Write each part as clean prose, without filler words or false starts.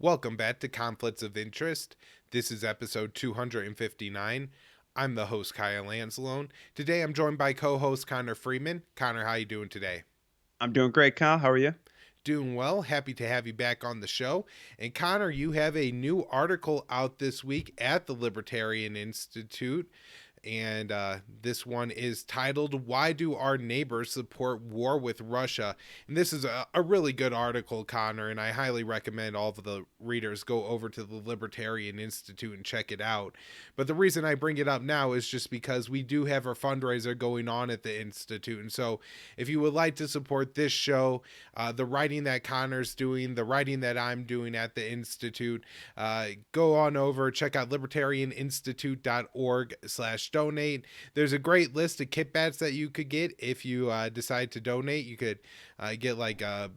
Welcome back to Conflicts of Interest. This is episode 259. I'm the host, Kyle Anzalone. Today I'm joined by co-host Connor Freeman. Connor, how you doing today? I'm doing great, Kyle. How are you? Doing well. Happy to have you back on the show. And Connor, you have a new article out this week at the Libertarian Institute. And this one is titled, Why Do Our Neighbors Support War with Russia? And this is a really good article, Connor, and I highly recommend all of the readers go over to the Libertarian Institute and check it out. But the reason I bring it up now is just because we do have our fundraiser going on at the Institute. And so if you would like to support this show, the writing that Connor's doing, the writing that I'm doing at the Institute, go on over, check out libertarianinstitute.org/donate. There's a great list of kitbats that you could get if you decide to donate. You could get like a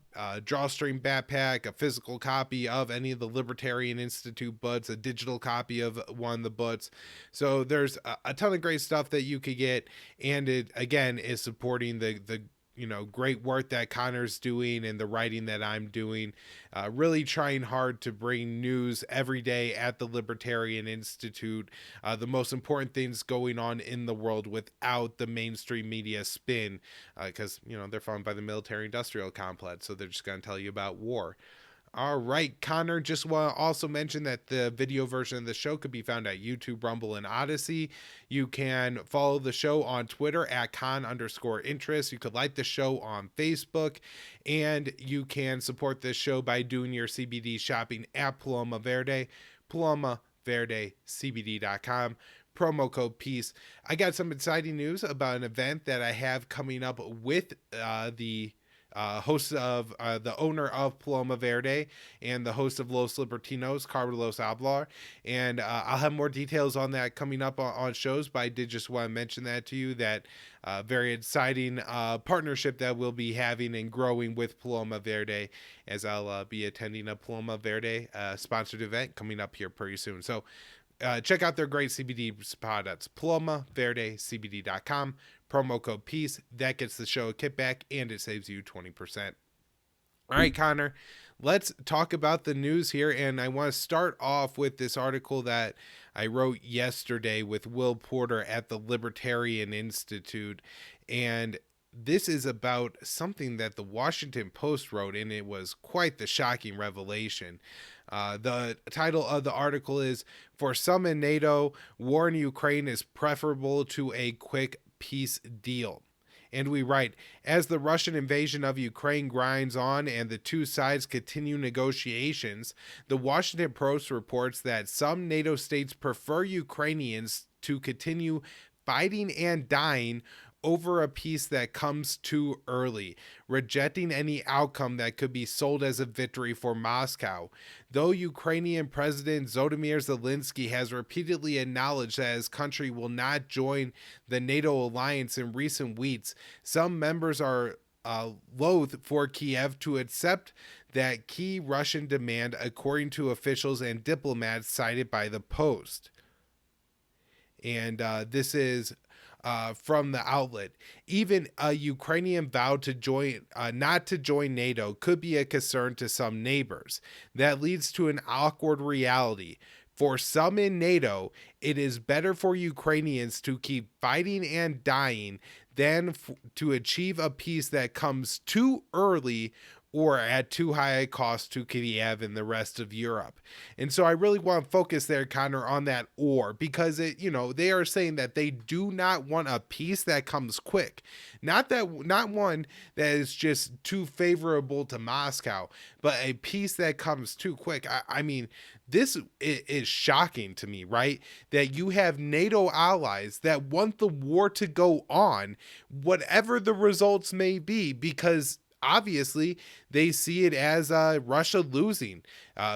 drawstring backpack, a physical copy of any of the Libertarian Institute books, a digital copy of one of the books. So there's a ton of great stuff that you could get, and it again is supporting the great work that Connor's doing and the writing that I'm doing, really trying hard to bring news every day at the Libertarian Institute, the most important things going on in the world without the mainstream media spin, because they're funded by the military industrial complex, so they're just going to tell you about war. All right, Connor, just want to also mention that the video version of the show could be found at YouTube, Rumble, and Odyssey. You can follow the show on Twitter at con_interest. You could like the show on Facebook, and you can support this show by doing your CBD shopping at Paloma Verde, PalomaVerdeCBD.com. Promo code PEACE. I got some exciting news about an event that I have coming up with the host of the owner of Paloma Verde and the host of Los Libertinos, Carlos Ablar. And I'll have more details on that coming up on shows, but I did just want to mention that to you, that very exciting partnership that we'll be having and growing with Paloma Verde, as I'll be attending a Paloma Verde sponsored event coming up here pretty soon. So check out their great CBD products, PalomaVerdeCBD.com. Promo code PEACE. That gets the show a kickback and it saves you 20%. All right, Connor, let's talk about the news here. And I want to start off with this article that I wrote yesterday with Will Porter at the Libertarian Institute. And this is about something that the Washington Post wrote, and it was quite the shocking revelation. The title of the article is, For Some in NATO, War in Ukraine is Preferable to a Quick Peace Deal. And we write, as the Russian invasion of Ukraine grinds on and the two sides continue negotiations, the Washington Post reports that some NATO states prefer Ukrainians to continue fighting and dying over a peace that comes too early, rejecting any outcome that could be sold as a victory for Moscow. Though Ukrainian President Vladimir Zelensky has repeatedly acknowledged that his country will not join the NATO alliance in recent weeks, some members are loath for Kiev to accept that key Russian demand, according to officials and diplomats cited by the Post. And this is from the outlet. Even a Ukrainian vow to join, not to join NATO, could be a concern to some neighbors. That leads to an awkward reality. For some in NATO, it is better for Ukrainians to keep fighting and dying than to achieve a peace that comes too early or at too high a cost to Kiev and the rest of Europe. And so I really want to focus there, Connor, on that or, because they are saying that they do not want a peace that comes quick. Not one that is just too favorable to Moscow, but a peace that comes too quick. I mean, this is shocking to me, right? That you have NATO allies that want the war to go on, whatever the results may be, because obviously they see it as Russia losing,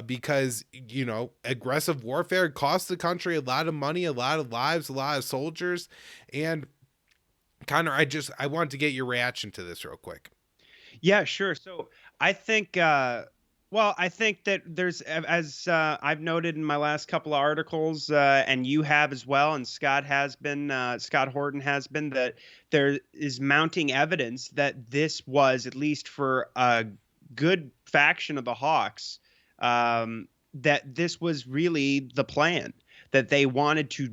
because aggressive warfare costs the country a lot of money, a lot of lives, a lot of soldiers. And Connor, I wanted to get your reaction to this real quick. Yeah, sure. So I think, I think that there's, as I've noted in my last couple of articles, and you have as well, and Scott Horton has been, that there is mounting evidence that this was, at least for a good faction of the Hawks, that this was really the plan, that they wanted to,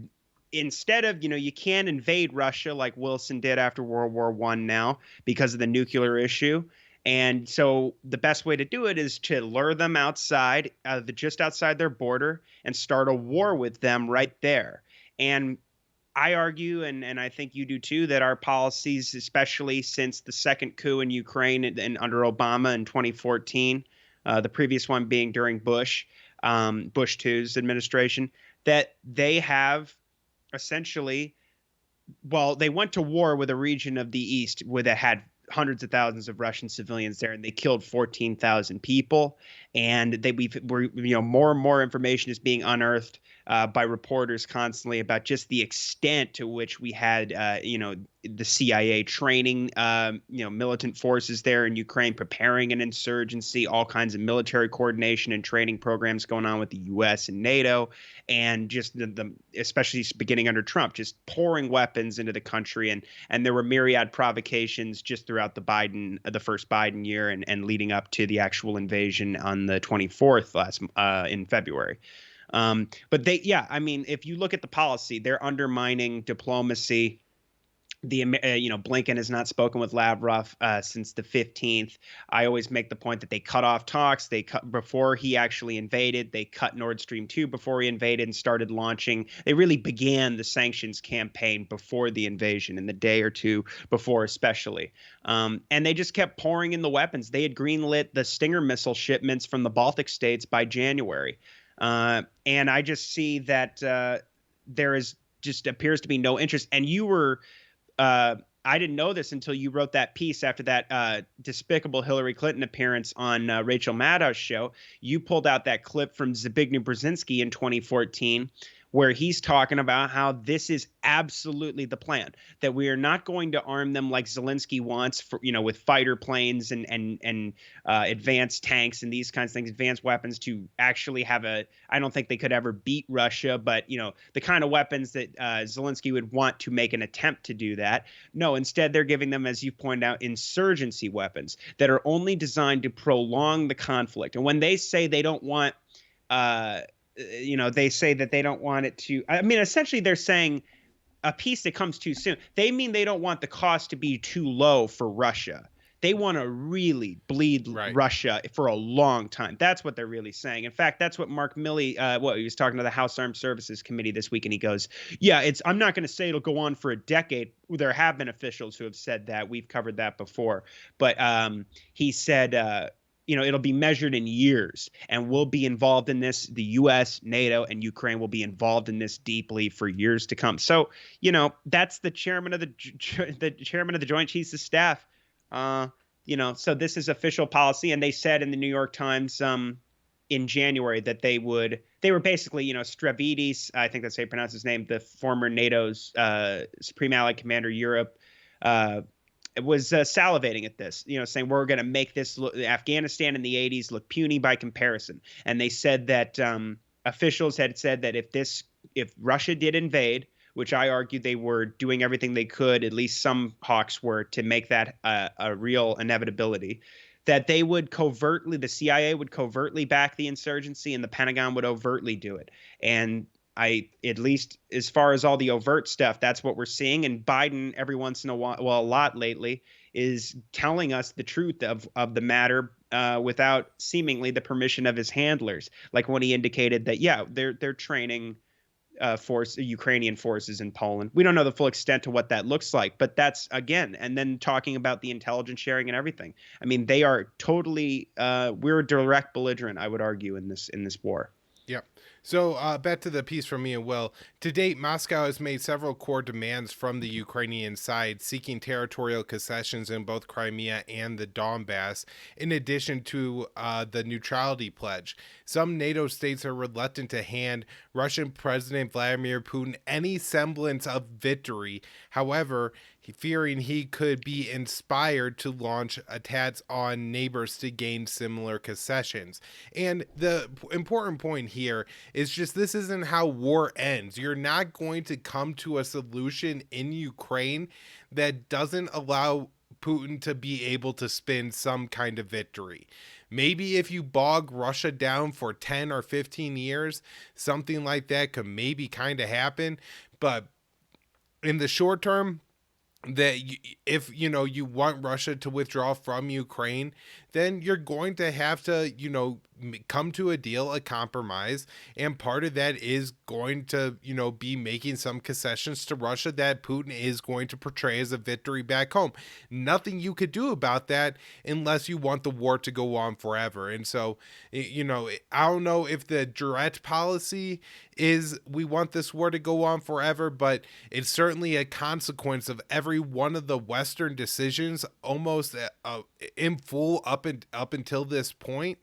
instead of, you can't invade Russia like Wilson did after World War One now because of the nuclear issue. And so the best way to do it is to lure them outside, just outside their border, and start a war with them right there. And I argue, and I think you do too, that our policies, especially since the second coup in Ukraine and under Obama in 2014, the previous one being during Bush two's administration, that they have essentially, well, they went to war with a region of the East where they had hundreds of thousands of Russian civilians there, and they killed 14,000 people. And more and more information is being unearthed by reporters constantly about just the extent to which we had, the CIA training, militant forces there in Ukraine, preparing an insurgency, all kinds of military coordination and training programs going on with the U.S. and NATO, and just especially beginning under Trump, just pouring weapons into the country. And there were myriad provocations just throughout the first Biden year and leading up to the actual invasion on the 24th in February. But if you look at the policy, they're undermining diplomacy. Blinken has not spoken with Lavrov since the 15th. I always make the point that they cut off talks. They cut before he actually invaded. They cut Nord Stream 2 before he invaded and started launching. They really began the sanctions campaign before the invasion, in the day or two before especially. And they just kept pouring in the weapons. They had greenlit the Stinger missile shipments from the Baltic states by January. And I just see that there is just appears to be no interest. And I didn't know this until you wrote that piece after that despicable Hillary Clinton appearance on Rachel Maddow's show. You pulled out that clip from Zbigniew Brzezinski in 2014, where he's talking about how this is absolutely the plan, that we are not going to arm them like Zelensky wants, with fighter planes and advanced tanks and these kinds of things, advanced weapons to actually have I don't think they could ever beat Russia, but the kind of weapons that Zelensky would want to make an attempt to do that. No, instead they're giving them, as you pointed out, insurgency weapons that are only designed to prolong the conflict. And when they say they don't want they say that they don't want it to, essentially they're saying a peace that comes too soon. They mean they don't want the cost to be too low for Russia. They want to really bleed Russia for a long time. That's what they're really saying. In fact, that's what Mark Milley, he was talking to the House Armed Services Committee this week, and he goes, I'm not going to say it'll go on for a decade. There have been officials who have said that. We've covered that before. But he said, it'll be measured in years, and we'll be involved in this. The U.S., NATO, and Ukraine will be involved in this deeply for years to come. So, that's the chairman of the Joint Chiefs of Staff. So this is official policy, and they said in the New York Times in January that they were basically, Stavridis, I think that's how you pronounce his name, the former NATO's Supreme Allied Commander Europe, was salivating at this, saying we're going to make Afghanistan in the 80s look puny by comparison. And they said that officials had said that if Russia did invade, which I argue they were doing everything they could, at least some hawks were, to make that a real inevitability, that the CIA would covertly back the insurgency and the Pentagon would overtly do it. And at least as far as all the overt stuff, that's what we're seeing. And Biden, every once in a while, well, a lot lately, is telling us the truth of the matter without seemingly the permission of his handlers. Like when he indicated that, they're training Ukrainian forces in Poland. We don't know the full extent to what that looks like, but that's, again, and then talking about the intelligence sharing and everything. They are totally, we're a direct belligerent, I would argue, in this war. Yep. So back to the piece from me and Will. To date, Moscow has made several core demands from the Ukrainian side, seeking territorial concessions in both Crimea and the Donbass, in addition to the neutrality pledge. Some NATO states are reluctant to hand Russian President Vladimir Putin any semblance of victory. However, fearing he could be inspired to launch attacks on neighbors to gain similar concessions. And the important point here is just this isn't how war ends. You're not going to come to a solution in Ukraine that doesn't allow Putin to be able to spin some kind of victory. Maybe if you bog Russia down for 10 or 15 years, something like that could maybe kind of happen. But in the short term, that if you want Russia to withdraw from Ukraine, then you're going to have to come to a deal, a compromise, and part of that is going to be making some concessions to Russia that Putin is going to portray as a victory back home. Nothing you could do about that unless you want the war to go on forever. And so I don't know if the direct policy is we want this war to go on forever, but it's certainly a consequence of every one of the Western decisions almost in full up until this point,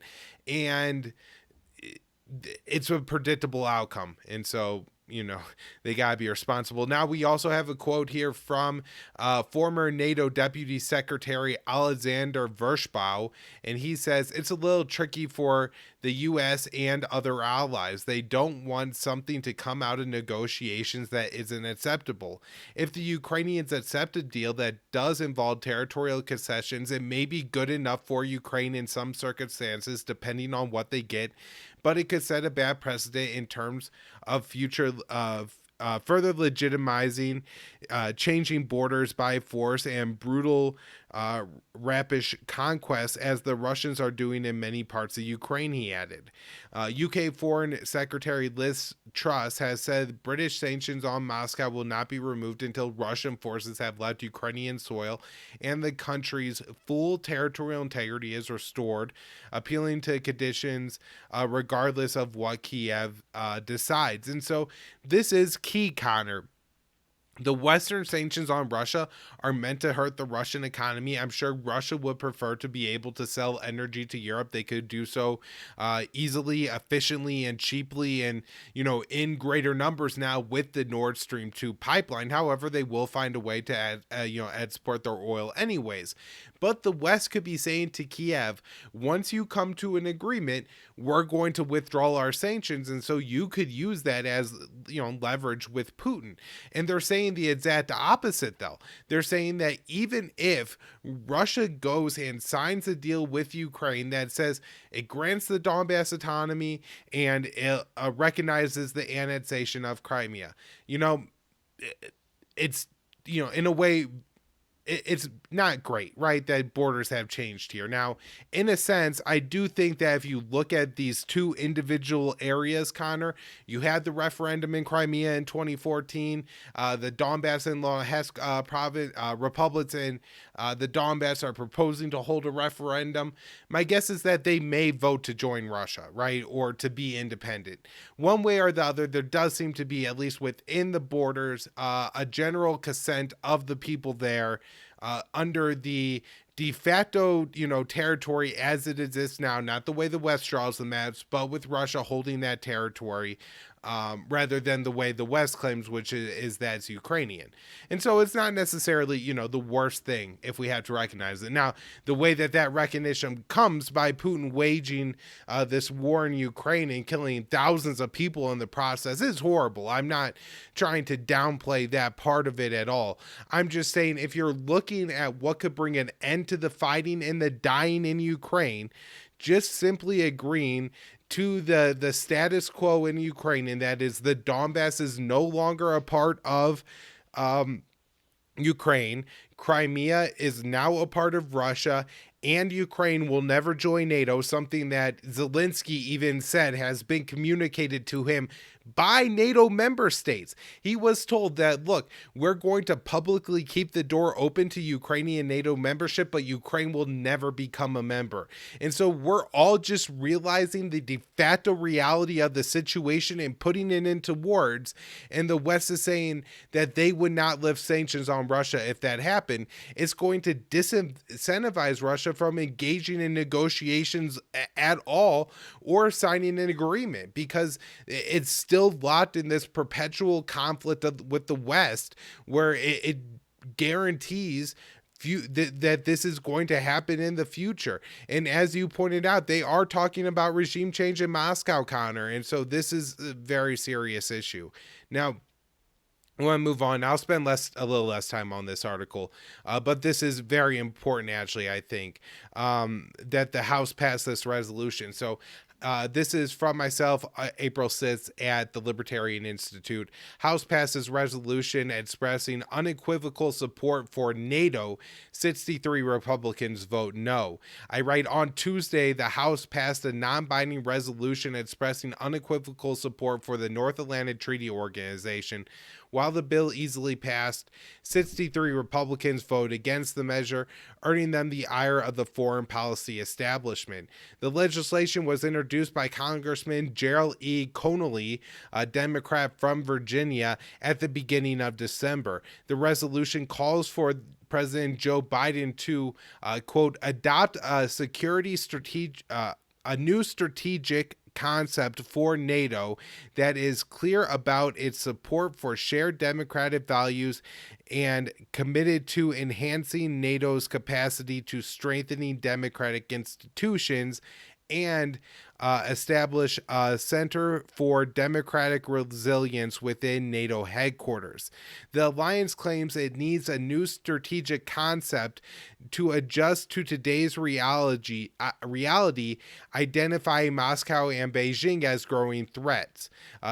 and it's a predictable outcome. And so they gotta be responsible. Now we also have a quote here from former NATO Deputy Secretary Alexander Vershbow, and he says it's a little tricky for the U.S. and other allies. They don't want something to come out of negotiations that isn't acceptable. If the Ukrainians accept a deal that does involve territorial concessions, it may be good enough for Ukraine in some circumstances, depending on what they get, but it could set a bad precedent in terms of future further legitimizing changing borders by force and brutal rapish conquests, as the Russians are doing in many parts of Ukraine, he added. UK Foreign Secretary Liz Truss has said British sanctions on Moscow will not be removed until Russian forces have left Ukrainian soil and the country's full territorial integrity is restored, appealing to conditions regardless of what Kiev decides. And so this is key, Connor. The Western sanctions on Russia are meant to hurt the Russian economy. I'm sure Russia would prefer to be able to sell energy to Europe. They could do so easily, efficiently, and cheaply, and in greater numbers now with the Nord Stream 2 pipeline. However, they will find a way to export their oil anyways. But the West could be saying to Kiev, once you come to an agreement, we're going to withdraw our sanctions. And so you could use that as, leverage with Putin. And they're saying the exact opposite, though. They're saying that even if Russia goes and signs a deal with Ukraine that says it grants the Donbass autonomy and it recognizes the annexation of Crimea, it's, in a way, it's not great, right, that borders have changed here. Now, in a sense, I do think that if you look at these two individual areas, Connor, you had the referendum in Crimea in 2014, the Donbass and Luhansk province, republics in the Donbass are proposing to hold a referendum. My guess is that they may vote to join Russia, right, or to be independent. One way or the other, there does seem to be, at least within the borders, a general consent of the people there under the de facto, territory as it exists now, not the way the West draws the maps, but with Russia holding that territory, rather than the way the West claims, which is that it's Ukrainian. And so it's not necessarily, the worst thing if we have to recognize it. Now, the way that recognition comes by Putin waging this war in Ukraine and killing thousands of people in the process is horrible. I'm not trying to downplay that part of it at all. I'm just saying, if you're looking at what could bring an end to the fighting and the dying in Ukraine, just simply agreeing to the status quo in Ukraine, and that is the Donbass is no longer a part of Ukraine. Crimea is now a part of Russia, and Ukraine will never join NATO, something that Zelensky even said has been communicated to him by NATO member states. He was told that, look, we're going to publicly keep the door open to Ukrainian NATO membership, but Ukraine will never become a member. And so we're all just realizing the de facto reality of the situation and putting it into words. And the West is saying that they would not lift sanctions on Russia if that happened. It's going to disincentivize Russia from engaging in negotiations at all or signing an agreement, because it's still locked in this perpetual conflict with the West, where it guarantees that this is going to happen in the future. And as you pointed out, they are talking about regime change in Moscow, Connor, and so this is a very serious issue. Now, I want to move on. I'll spend a little less time on this article, but this is very important, actually. I think that the House passed this resolution. So this is from myself, April 6th at the Libertarian Institute. House passes resolution expressing unequivocal support for NATO. 63 Republicans vote no. I write on Tuesday, the House passed a non-binding resolution expressing unequivocal support for the North Atlantic Treaty Organization. While the bill easily passed, 63 Republicans voted against the measure, earning them the ire of the foreign policy establishment. The legislation was introduced by Congressman Gerald E. Connolly, a Democrat from Virginia, at the beginning of December. The resolution calls for President Joe Biden to, quote, adopt a new strategic concept for NATO that is clear about its support for shared democratic values and committed to enhancing NATO's capacity to strengthening democratic institutions and establish a Center for Democratic Resilience within NATO headquarters. The alliance claims it needs a new strategic concept to adjust to today's reality, identifying Moscow and Beijing as growing threats.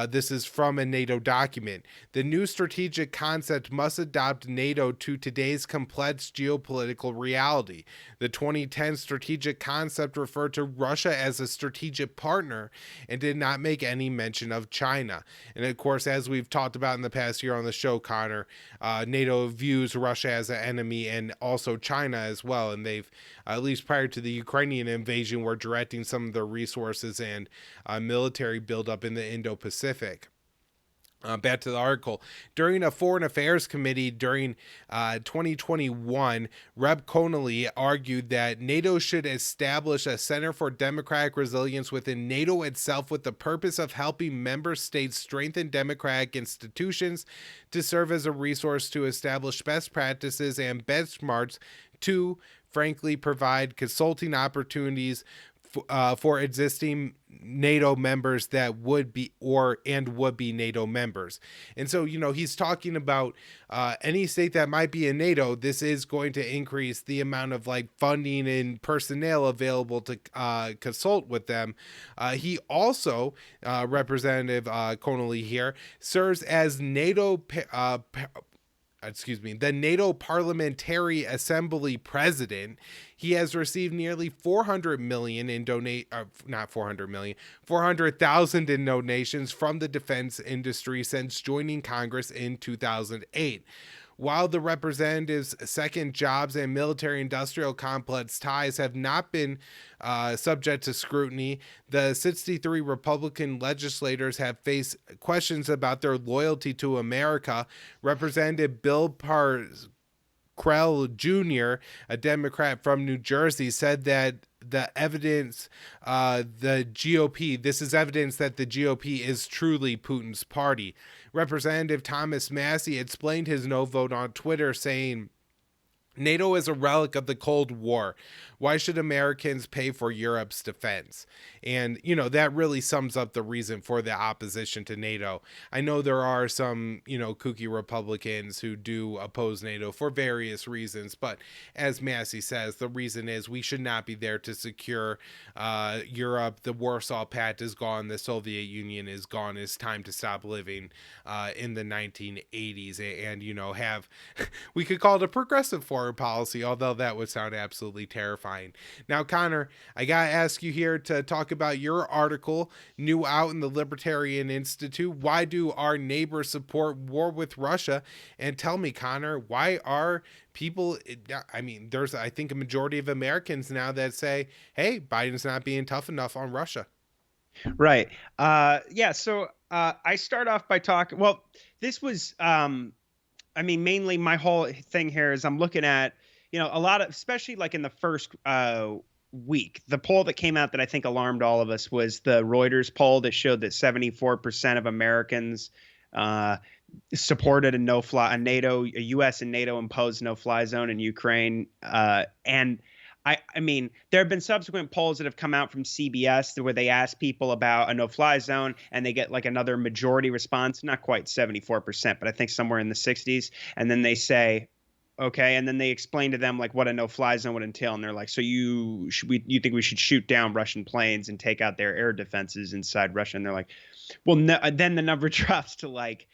This is from a NATO document. The new strategic concept must adapt NATO to today's complex geopolitical reality. The 2010 strategic concept referred to Russia as a strategic partner and did not make any mention of China. And of course, as we've talked about in the past year on the show, Connor, NATO views Russia as an enemy and also China as well. And they've, at least prior to the Ukrainian invasion, were directing some of their resources and military buildup in the Indo-Pacific. Back to the article. During a Foreign Affairs Committee during 2021, Rep. Connolly argued that NATO should establish a Center for Democratic Resilience within NATO itself with the purpose of helping member states strengthen democratic institutions to serve as a resource to establish best practices and benchmarks to, frankly, provide consulting opportunities for existing NATO members that would be NATO members. And so, he's talking about any state that might be in NATO. This is going to increase the amount of funding and personnel available to consult with them. He also, Representative Connolly here, serves as the NATO Parliamentary Assembly president. He has received nearly 400,000 in 400,000 in donations from the defense industry since joining Congress in 2008. While the representative's second jobs and military-industrial complex ties have not been subject to scrutiny, the 63 Republican legislators have faced questions about their loyalty to America. Representative Bill Krell Jr., a Democrat from New Jersey, said that this is evidence that the GOP is truly Putin's party. Representative Thomas Massey explained his no vote on Twitter, saying, NATO is a relic of the Cold War. Why should Americans pay for Europe's defense? And, that really sums up the reason for the opposition to NATO. I know there are some, kooky Republicans who do oppose NATO for various reasons, but as Massey says, the reason is we should not be there to secure Europe. The Warsaw Pact is gone. The Soviet Union is gone. It's time to stop living in the 1980s and, have, we could call it a progressive foreign policy, although that would sound absolutely terrifying. Now, Connor, I gotta ask you here to talk about your article, new out in the Libertarian Institute. Why do our neighbors support war with Russia? And tell me, Connor, why are people, there's, I think, a majority of Americans now that say, hey, Biden's not being tough enough on Russia. Right. So I start off by talking, this was, mainly my whole thing here is I'm looking at, a lot of, especially in the first week, the poll that came out that I think alarmed all of us was the Reuters poll that showed that 74% of Americans supported a U.S. and NATO imposed no-fly zone in Ukraine. And I mean, there have been subsequent polls that have come out from CBS where they ask people about a no-fly zone and they get like another majority response, not quite 74%, but I think somewhere in the 60s. And then they say, okay, and then they explain to them like what a no-fly zone would entail, and they're like, so you think we should shoot down Russian planes and take out their air defenses inside Russia? And they're like, well, no. Then the number drops to like,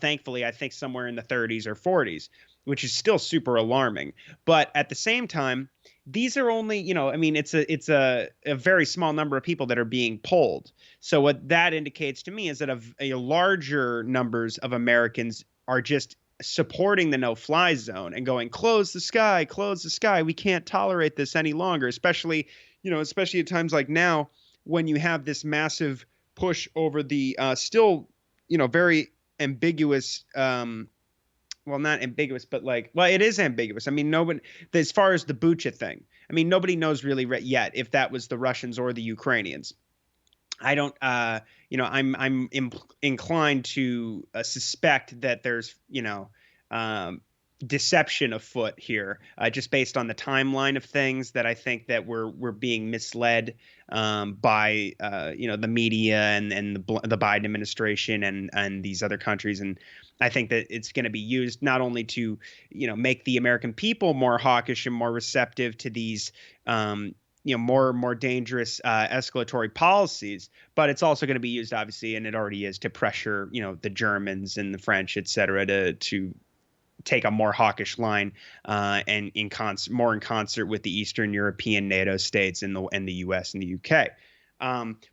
thankfully, I think somewhere in the 30s or 40s, which is still super alarming. But at the same time, these are only, I mean, it's a very small number of people that are being polled. So what that indicates to me is that a larger numbers of Americans are just supporting the no-fly zone and going, close the sky, close the sky. We can't tolerate this any longer, especially at times like now when you have this massive push over the still, very ambiguous, well, not ambiguous, but like, well, it is ambiguous. I mean, nobody, as far as the Bucha thing, I mean, nobody knows really yet if that was the Russians or the Ukrainians. I don't, I'm inclined to suspect that there's, deception afoot here, just based on the timeline of things. That I think that we're being misled by, the media and the Biden administration and these other countries. And I think that it's going to be used not only to, make the American people more hawkish and more receptive to these, more dangerous escalatory policies, but it's also going to be used, obviously, and it already is, to pressure, the Germans and the French, et cetera, to take a more hawkish line, and more in concert with the Eastern European NATO states and the US and the UK.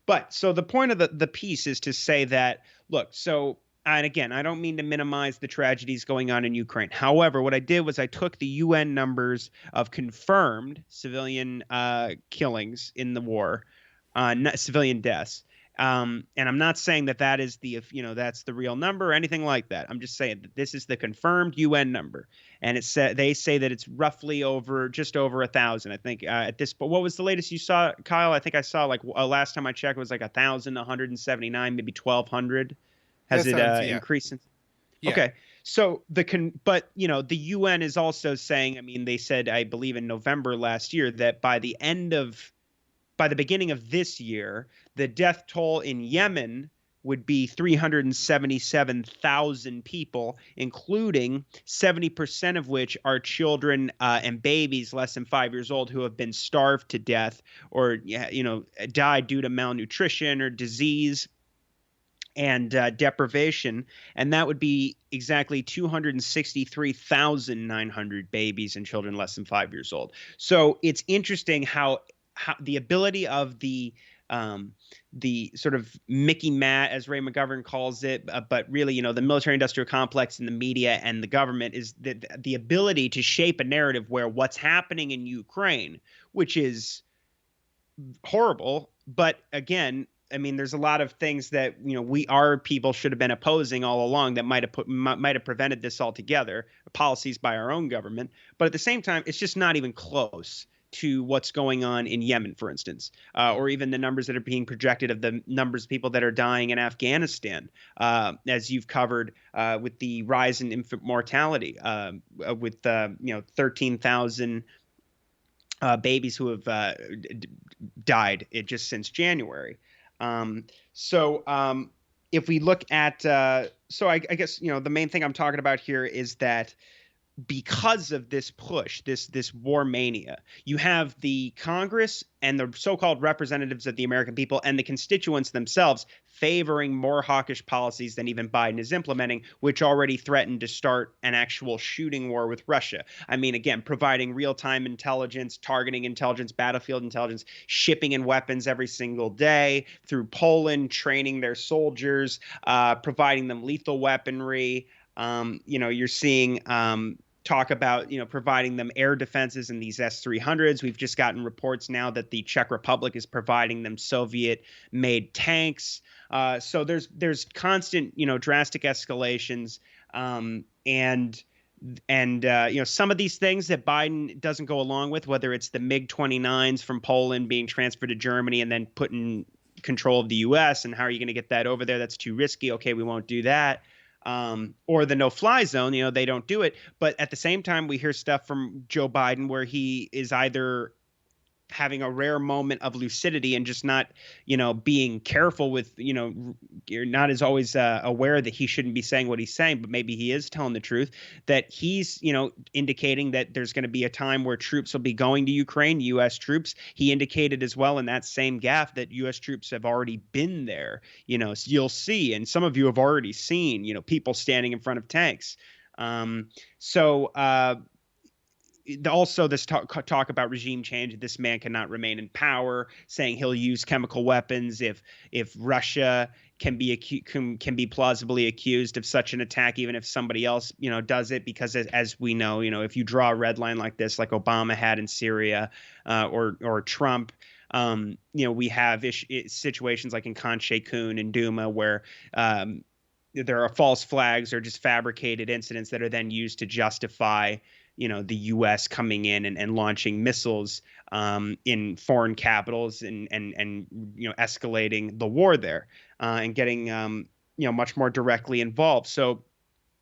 But so the point of the piece is to say that, look, so. And again, I don't mean to minimize the tragedies going on in Ukraine. However, what I did was I took the UN numbers of confirmed civilian killings in the war, civilian deaths. And I'm not saying that is that's the real number or anything like that. I'm just saying that this is the confirmed UN number, and they say that it's roughly just over 1,000. I think at this. But what was the latest you saw, Kyle? I think I saw like last time I checked, it was like 1,179, maybe 1,200. Has it increased? Yeah. Okay. So but the UN is also saying, I mean, they said, I believe in November last year, that by the beginning of this year, the death toll in Yemen would be 377,000 people, including 70% of which are children and babies less than 5 years old who have been starved to death or, died due to malnutrition or disease and deprivation. And that would be exactly 263,900 babies and children less than 5 years old. So it's interesting how the ability of the sort of Mickey Matt, as Ray McGovern calls it, but really, the military industrial complex and the media and the government, is the ability to shape a narrative where what's happening in Ukraine, which is horrible, but again, I mean, there's a lot of things that our people should have been opposing all along that might have prevented this altogether. Policies by our own government, but at the same time, it's just not even close to what's going on in Yemen, for instance, or even the numbers that are being projected of the numbers of people that are dying in Afghanistan, as you've covered, with the rise in infant mortality, with 13,000 babies who have died just since January. If we look at, I guess, the main thing I'm talking about here is that because of this push, this war mania, you have the Congress and the so-called representatives of the American people and the constituents themselves favoring more hawkish policies than even Biden is implementing, which already threatened to start an actual shooting war with Russia. I mean, again, providing real-time intelligence, targeting intelligence, battlefield intelligence, shipping in weapons every single day through Poland, training their soldiers, providing them lethal weaponry. You're seeing talk about, providing them air defenses in these S-300s. We've just gotten reports now that the Czech Republic is providing them Soviet-made tanks. So there's constant, drastic escalations. And some of these things that Biden doesn't go along with, whether it's the MiG-29s from Poland being transferred to Germany and then put in control of the U.S. and how are you going to get that over there? That's too risky. Okay, we won't do that. or the no-fly zone. They don't do it. But at the same time, we hear stuff from Joe Biden where he is either having a rare moment of lucidity and just not, being careful with, you're not as always aware that he shouldn't be saying what he's saying, but maybe he is telling the truth, that he's, indicating that there's going to be a time where troops will be going to Ukraine, U.S. troops. He indicated as well in that same gaffe that U.S. troops have already been there. So you'll see, and some of you have already seen, people standing in front of tanks. So also this talk about regime change. This man cannot remain in power, saying he'll use chemical weapons if Russia can be plausibly accused of such an attack, even if somebody else does it, because as we know, if you draw a red line like this, like Obama had in Syria, or Trump, we have situations like in Khan Sheikhoun and Duma where there are false flags or just fabricated incidents that are then used to justify the U.S. coming in and launching missiles in foreign capitals and escalating the war there, and getting much more directly involved. So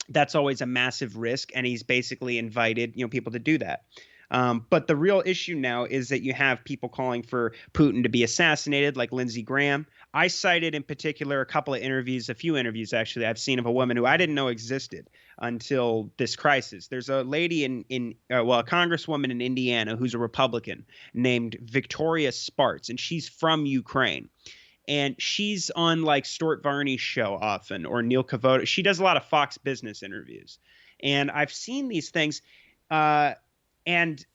that's always a massive risk, and he's basically invited people to do that. But the real issue now is that you have people calling for Putin to be assassinated, like Lindsey Graham. I cited in particular a few interviews actually I've seen of a woman who I didn't know existed until this crisis. There's a lady a congresswoman in Indiana who's a Republican named Victoria Spartz, and she's from Ukraine. And she's on like Stuart Varney's show often, or Neil Kavoda. She does a lot of Fox Business interviews. And I've seen these things. And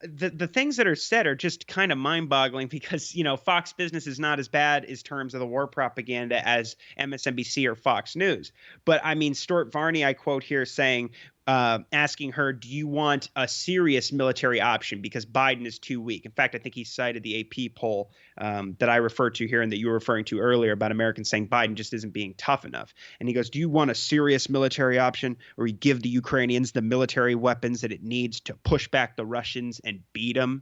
the things that are said are just kind of mind-boggling, because Fox Business is not as bad in terms of the war propaganda as MSNBC or Fox News. But I mean, Stuart Varney, I quote here, saying, asking her, do you want a serious military option because Biden is too weak? In fact, I think he cited the AP poll that I referred to here and that you were referring to earlier about Americans saying Biden just isn't being tough enough. And he goes, do you want a serious military option where we give the Ukrainians the military weapons that it needs to push back the Russians and beat them?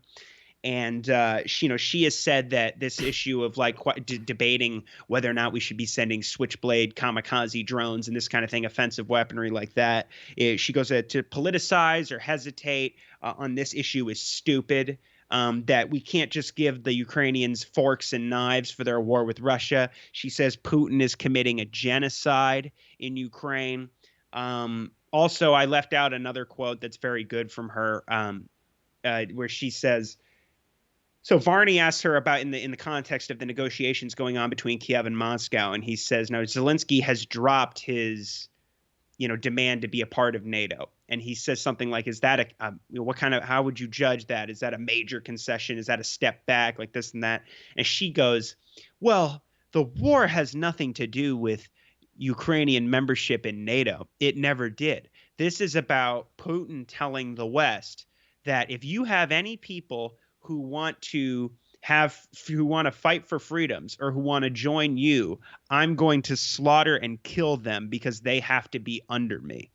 And she has said that this issue of like debating whether or not we should be sending Switchblade kamikaze drones and this kind of thing, offensive weaponry like that, she goes to politicize or hesitate on this issue is stupid. That we can't just give the Ukrainians forks and knives for their war with Russia. She says Putin is committing a genocide in Ukraine. Also, I left out another quote that's very good from her, where she says, so Varney asks her about in the context of the negotiations going on between Kiev and Moscow, and he says, no, Zelensky has dropped his, demand to be a part of NATO. And he says something like, is that how would you judge that? Is that a major concession? Is that a step back, like this and that? And she goes, well, the war has nothing to do with Ukrainian membership in NATO. It never did. This is about Putin telling the West that if you have any people who want to fight for freedoms or who want to join you, I'm going to slaughter and kill them because they have to be under me.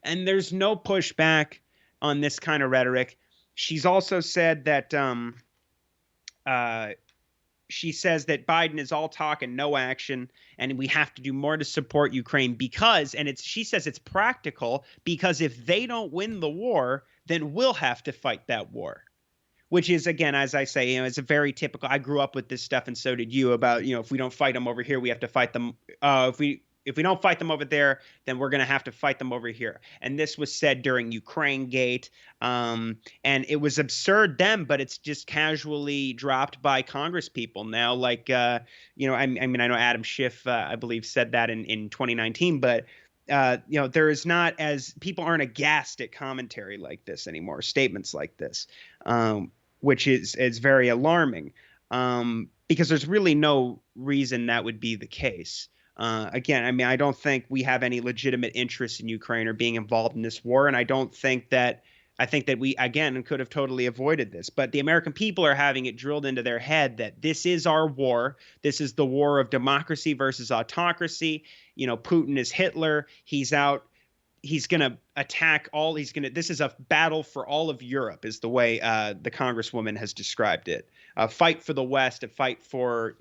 And there's no pushback on this kind of rhetoric. She's also said that she says that Biden is all talk and no action, and we have to do more to support Ukraine because, and she says it's practical, because if they don't win the war, then we'll have to fight that war. Which is, again, as I say, it's a very typical. I grew up with this stuff, and so did you. About if we don't fight them over here, we have to fight them. If we don't fight them over there, then we're going to have to fight them over here. And this was said during Ukraine Gate, and it was absurd then, but it's just casually dropped by Congress people now. Like I know Adam Schiff, I believe, said that in 2019, but. There is not as people aren't aghast at commentary like this anymore, statements like this, which is very alarming, because there's really no reason that would be the case. Again, I don't think we have any legitimate interest in Ukraine or being involved in this war, and I think that we, again, could have totally avoided this. But the American people are having it drilled into their head that this is our war. This is the war of democracy versus autocracy. Putin is Hitler. He's out. He's going to attack all. This is a battle for all of Europe, is the way the Congresswoman has described it. A fight for the West, a fight for,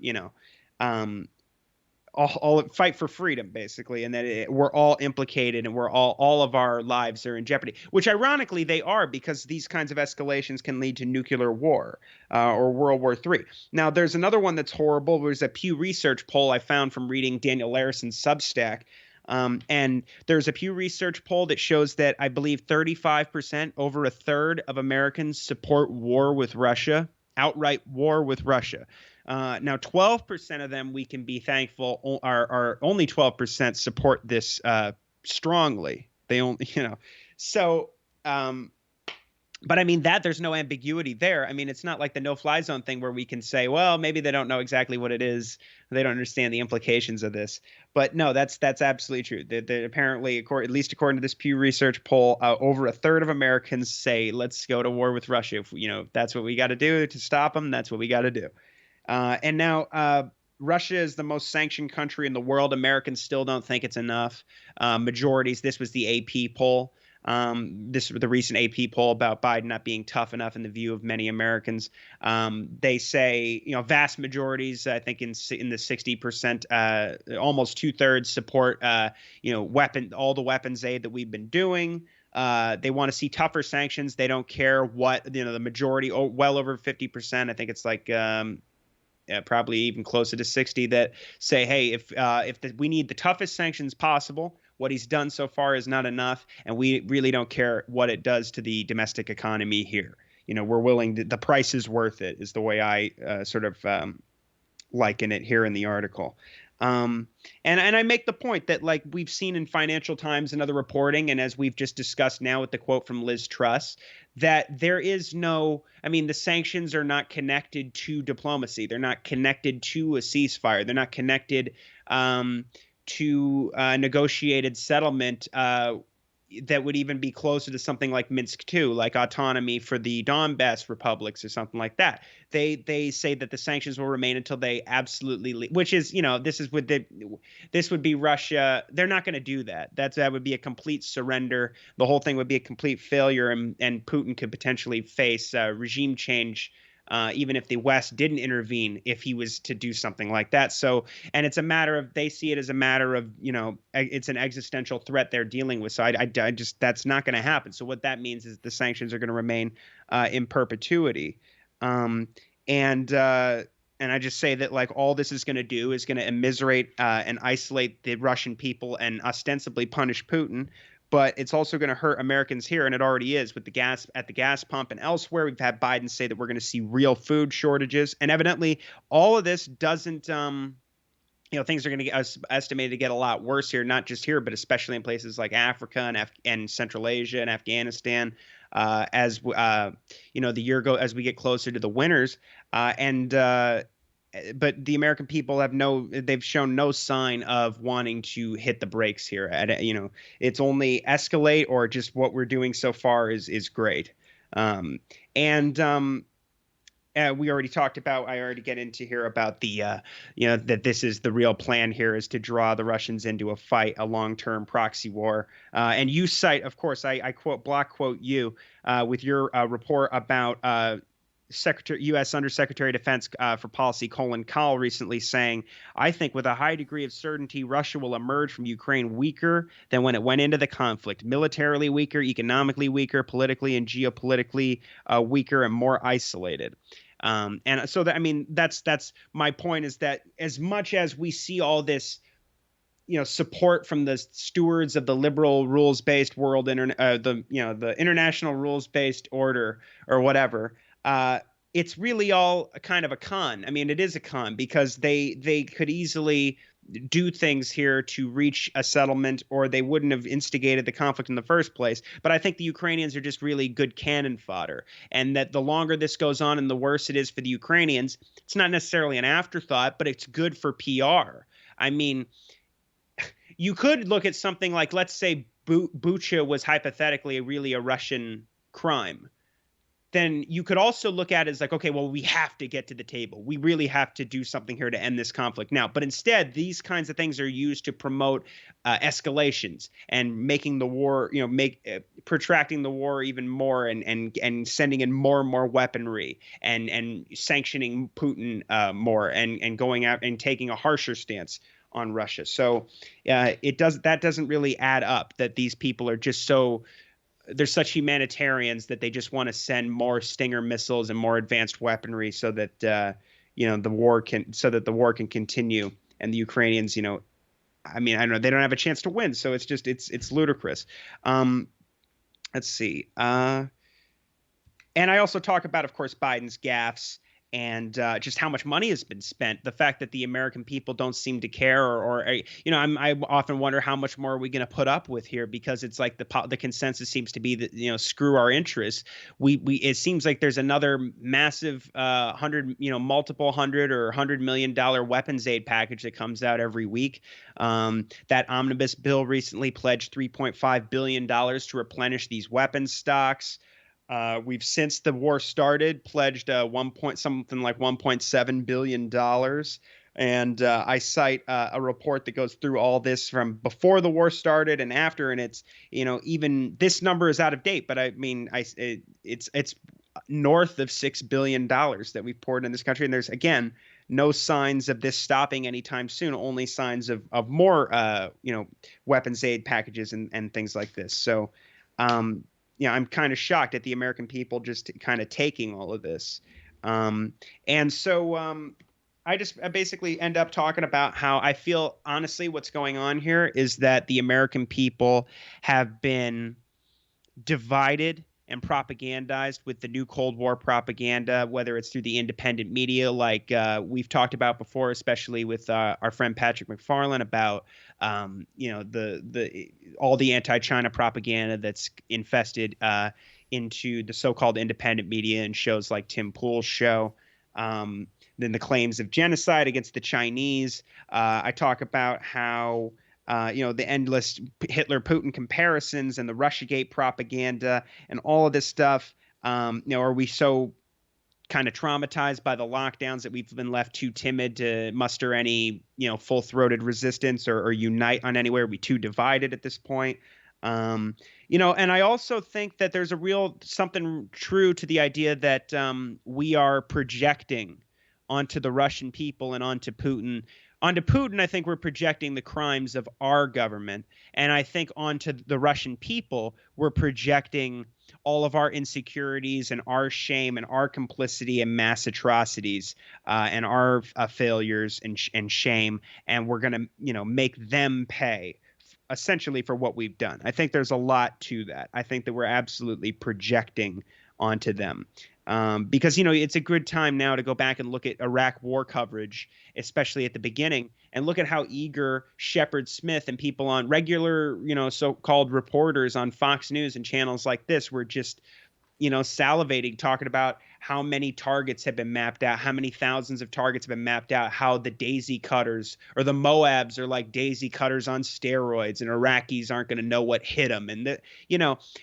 all fight for freedom, basically, and that we're all implicated and we're all of our lives are in jeopardy, which ironically they are, because these kinds of escalations can lead to nuclear war or World War III. Now, there's another one that's horrible. There's a Pew Research poll I found from reading Daniel Larison's Substack. And there's a Pew Research poll that shows that I believe 35%, over a third of Americans support war with Russia, outright war with Russia. Now, 12% of them, we can be thankful, are only 12% support this strongly. They only, so. But I mean that there's no ambiguity there. I mean, it's not like the no-fly zone thing where we can say, well, maybe they don't know exactly what it is. They don't understand the implications of this. But no, that's absolutely true. That apparently, at least according to this Pew Research poll, over a third of Americans say, let's go to war with Russia. If that's what we got to do to stop them, that's what we got to do. And now Russia is the most sanctioned country in the world. Americans still don't think it's enough. Majorities. This was the AP poll. The recent AP poll about Biden not being tough enough in the view of many Americans. They say, vast majorities, I think in the 60%, almost 2/3 support, all the weapons aid that we've been doing. They want to see tougher sanctions. They don't care what, the majority, well over 50%. I think it's like, probably even closer to 60, that say, hey, if we need the toughest sanctions possible, what he's done so far is not enough, and we really don't care what it does to the domestic economy here. We're willing to, the price is worth it, is the way I sort of liken it here in the article. And I make the point that, like we've seen in Financial Times and other reporting, and as we've just discussed now with the quote from Liz Truss, that there is no, the sanctions are not connected to diplomacy. They're not connected to a ceasefire. They're not connected to a negotiated settlement that would even be closer to something like Minsk II, like autonomy for the Donbass republics or something like that. They say that the sanctions will remain until they absolutely which is, this would be Russia. They're not going to do that. That would be a complete surrender. The whole thing would be a complete failure, and Putin could potentially face regime change. Even if the West didn't intervene, if he was to do something like that. So, and it's a matter of, they see it as a matter of, it's an existential threat they're dealing with. So I just, that's not going to happen. So what that means is the sanctions are going to remain in perpetuity. And I just say that, like, all this is going to do is going to immiserate and isolate the Russian people and ostensibly punish Putin. But it's also going to hurt Americans here, and it already is with the gas at the gas pump and elsewhere. We've had Biden say that we're going to see real food shortages, and evidently all of this doesn't. Things are going to get estimated to get a lot worse here, not just here, but especially in places like Africa and Central Asia and Afghanistan. As the year as we get closer to the winters, but the American people they've shown no sign of wanting to hit the brakes here. It's only escalate, or just what we're doing so far is great. We already talked about, I already get into here about the, that this is the real plan here, is to draw the Russians into a long-term proxy war. And you cite, of course, I block quote you with your report about U.S. Undersecretary of Defense for Policy Colin Powell recently saying, I think with a high degree of certainty, Russia will emerge from Ukraine weaker than when it went into the conflict, militarily weaker, economically weaker, politically and geopolitically weaker, and more isolated. And so that's my point, is that as much as we see all this, support from the stewards of the liberal rules-based world, the international rules-based order or whatever, it's really all a kind of a con. It is a con, because they could easily do things here to reach a settlement, or they wouldn't have instigated the conflict in the first place. But I think the Ukrainians are just really good cannon fodder, and that the longer this goes on and the worse it is for the Ukrainians, it's not necessarily an afterthought, but it's good for PR. You could look at something like, let's say Bucha was hypothetically really a Russian crime. Then you could also look at it as like, okay, well, we have to get to the table. We really have to do something here to end this conflict now. But instead, these kinds of things are used to promote escalations and making the war, protracting the war even more, and sending in more and more weaponry, and sanctioning Putin more, and going out and taking a harsher stance on Russia. So that doesn't really add up, that these people are just they're such humanitarians that they just want to send more Stinger missiles and more advanced weaponry so that the war can continue, and the Ukrainians, I mean, I don't know, they don't have a chance to win, so it's ludicrous. Let's see. And I also talk about, of course, Biden's gaffes and just how much money has been spent. The fact that the American people don't seem to care, I often wonder how much more are we going to put up with here, because it's like the consensus seems to be that screw our interests. It seems like there's another massive multiple $100 million weapons aid package that comes out every week. That omnibus bill recently pledged $3.5 billion to replenish these weapons stocks. We've, since the war started, pledged something like $1.7 billion. And I cite a report that goes through all this from before the war started and after. And it's, even this number is out of date, but I mean, it's north of $6 billion that we've poured in this country. And there's, again, no signs of this stopping anytime soon, only signs of more, weapons aid packages and things like this. So, I'm kind of shocked at the American people just kind of taking all of this. And so I basically end up talking about how I feel, honestly, what's going on here is that the American people have been divided and propagandized with the new Cold War propaganda, whether it's through the independent media, like we've talked about before, especially with our friend Patrick McFarlane, about all the anti-China propaganda that's infested into the so-called independent media and shows like Tim Pool's show. Then the claims of genocide against the Chinese. I talk about how the endless Hitler-Putin comparisons and the Russiagate propaganda and all of this stuff. Are we so kind of traumatized by the lockdowns that we've been left too timid to muster any, full-throated resistance or unite on anywhere? Are we too divided at this point? And I also think that there's something true to the idea that we are projecting onto the Russian people and onto Putin. Onto Putin, I think we're projecting the crimes of our government. And I think onto the Russian people, we're projecting all of our insecurities and our shame and our complicity in mass atrocities and our failures and shame. And we're going to, make them pay essentially for what we've done. I think there's a lot to that. I think that we're absolutely projecting onto them. Because, it's a good time now to go back and look at Iraq war coverage, especially at the beginning, and look at how eager Shepard Smith and people on regular, so-called reporters on Fox News and channels like this were just, salivating, talking about how many targets have been mapped out, how many thousands of targets have been mapped out, how the daisy cutters or the Moabs are like daisy cutters on steroids, and Iraqis aren't going to know what hit them. And,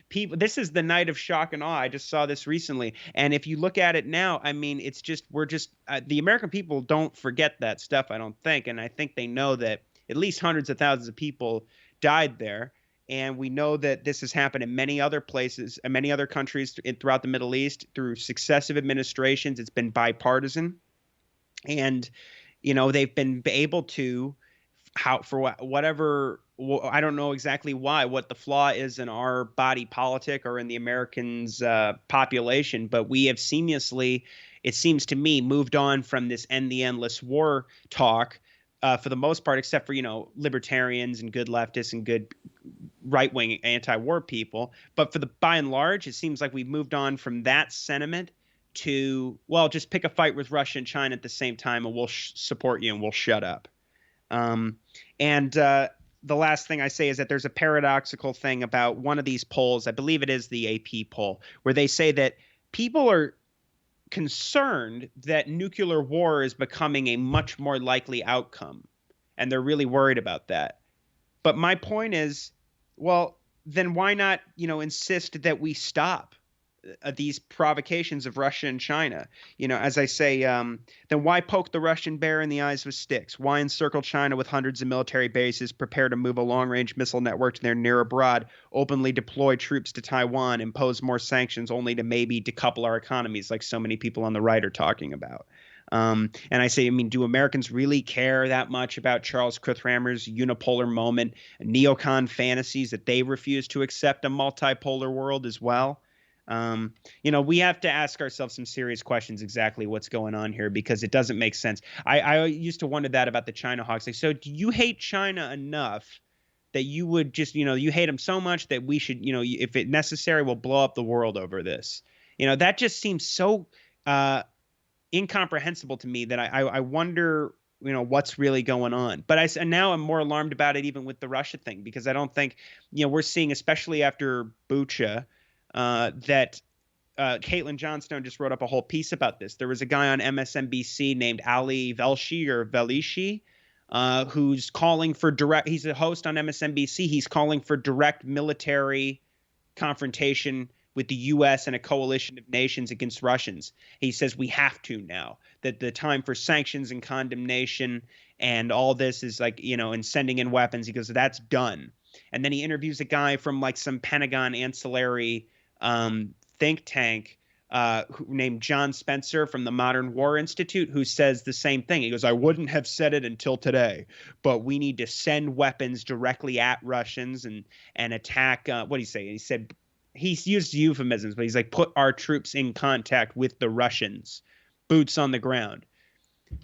people, this is the night of shock and awe. I just saw this recently. And if you look at it now, I mean, the American people don't forget that stuff, I don't think. And I think they know that at least hundreds of thousands of people died there. And we know that this has happened in many other places, in many other countries throughout the Middle East through successive administrations. It's been bipartisan. And, they've been able to, whatever, I don't know exactly why, what the flaw is in our body politic or in the Americans' population, but we have seamlessly, it seems to me, moved on from this end the endless war talk for the most part, except for, libertarians and good leftists and good right-wing anti-war people. But by and large, it seems like we've moved on from that sentiment to, well, just pick a fight with Russia and China at the same time and we'll support you and we'll shut up. The last thing I say is that there's a paradoxical thing about one of these polls, I believe it is the AP poll, where they say that people are concerned that nuclear war is becoming a much more likely outcome, and they're really worried about that. But my point is, well, then why not, insist that we stop these provocations of Russia and China? As I say, then why poke the Russian bear in the eyes with sticks? Why encircle China with hundreds of military bases, prepare to move a long-range missile network to their near abroad, openly deploy troops to Taiwan, impose more sanctions only to maybe decouple our economies like so many people on the right are talking about? And I say, I mean, do Americans really care that much about Charles Kruthammer's unipolar moment, neocon fantasies that they refuse to accept a multipolar world as well? We have to ask ourselves some serious questions exactly what's going on here because it doesn't make sense. I used to wonder that about the China hawks. Like, so do you hate China enough that you would just, you hate them so much that we should, if it necessary, we'll blow up the world over this? That just seems so incomprehensible to me that I wonder, what's really going on. But and now I'm more alarmed about it even with the Russia thing because I don't think, we're seeing, especially after Bucha, that Caitlin Johnstone just wrote up a whole piece about this. There was a guy on MSNBC named Ali Velshi, who's calling for direct. He's a host on MSNBC. He's calling for direct military confrontation with the U.S. and a coalition of nations against Russians. He says we have to now, that the time for sanctions and condemnation and all this is like, and sending in weapons. He goes, that's done. And then he interviews a guy from like some Pentagon ancillary think tank named John Spencer from the Modern War Institute, who says the same thing. He goes, I wouldn't have said it until today, but we need to send weapons directly at Russians and attack. What did he say? He said, he's used euphemisms, but he's like, put our troops in contact with the Russians, boots on the ground.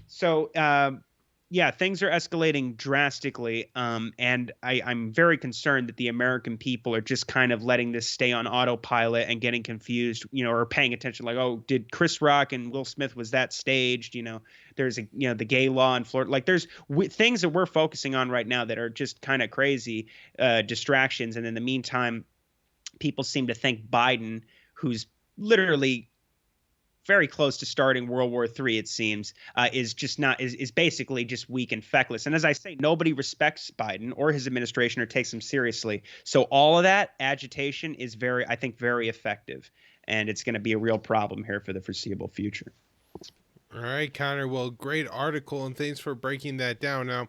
So, yeah, things are escalating drastically, and I'm very concerned that the American people are just kind of letting this stay on autopilot and getting confused, or paying attention. Like, oh, did Chris Rock and Will Smith, was that staged? There's the gay law in Florida. Like, there's things that we're focusing on right now that are just kind of crazy distractions, and in the meantime, people seem to think Biden, who's literally very close to starting World War III, it seems, is basically just weak and feckless. And as I say, nobody respects Biden or his administration or takes him seriously. So all of that agitation is I think, very effective. And it's going to be a real problem here for the foreseeable future. All right, Connor. Well, great article, and thanks for breaking that down. Now,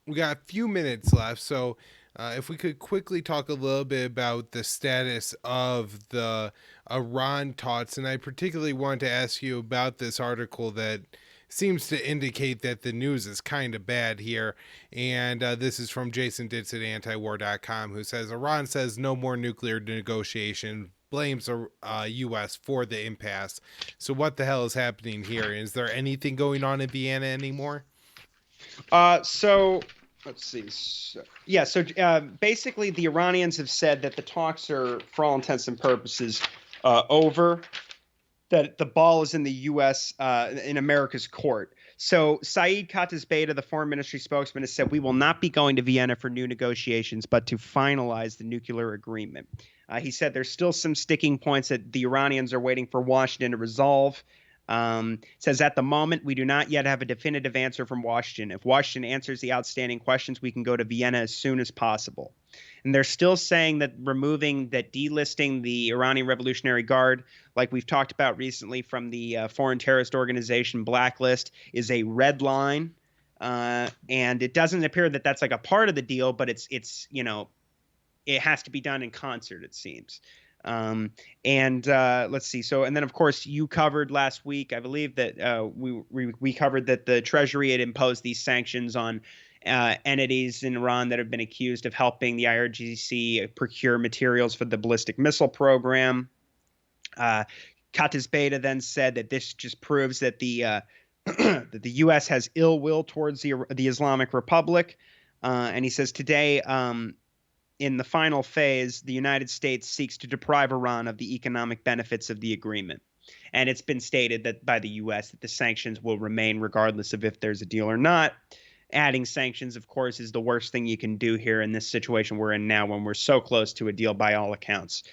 we got a few minutes left, so if we could quickly talk a little bit about the status of the Iran talks, and I particularly want to ask you about this article that seems to indicate that the news is kind of bad here, and this is from Jason Ditz at antiwar.com, who says, Iran says no more nuclear negotiation, blames the U.S. for the impasse. So what the hell is happening here? Is there anything going on in Vienna anymore? So let's see. So basically, the Iranians have said that the talks are, for all intents and purposes, over. That the ball is in the U.S. In America's court. So Saeed Khatibzadeh, the foreign ministry spokesman, has said we will not be going to Vienna for new negotiations, but to finalize the nuclear agreement. He said there's still some sticking points that the Iranians are waiting for Washington to resolve. Says at the moment, we do not yet have a definitive answer from Washington. If Washington answers the outstanding questions, we can go to Vienna as soon as possible. And they're still saying that delisting the Iranian Revolutionary Guard, like we've talked about recently from the foreign terrorist organization blacklist, is a red line. And it doesn't appear that that's like a part of the deal, but it has to be done in concert, it seems. Let's see. So, and then of course you covered last week, I believe that we covered that the Treasury had imposed these sanctions on entities in Iran that have been accused of helping the IRGC procure materials for the ballistic missile program. Khatibzadeh then said that this just proves that the that the U.S. has ill will towards the Islamic Republic, and he says today, in the final phase, the United States seeks to deprive Iran of the economic benefits of the agreement. And it's been stated that by the U.S. that the sanctions will remain regardless of if there's a deal or not. Adding sanctions, of course, is the worst thing you can do here in this situation we're in now when we're so close to a deal by all accounts.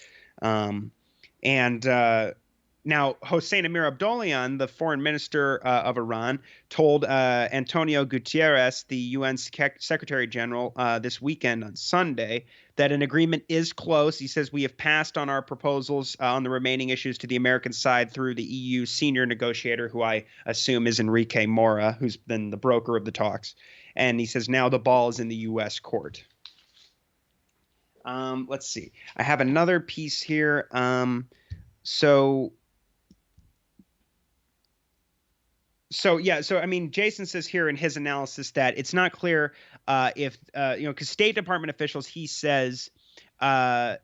Now, Hossein Amir Abdollahian, the foreign minister of Iran, told Antonio Guterres, the UN Secretary General, this weekend on Sunday, that an agreement is close. He says, we have passed on our proposals on the remaining issues to the American side through the EU senior negotiator, who I assume is Enrique Mora, who's been the broker of the talks. And he says, now the ball is in the U.S. court. Let's see. I have another piece here. So So I mean, Jason says here in his analysis that it's not clear if because State Department officials, he says, uh,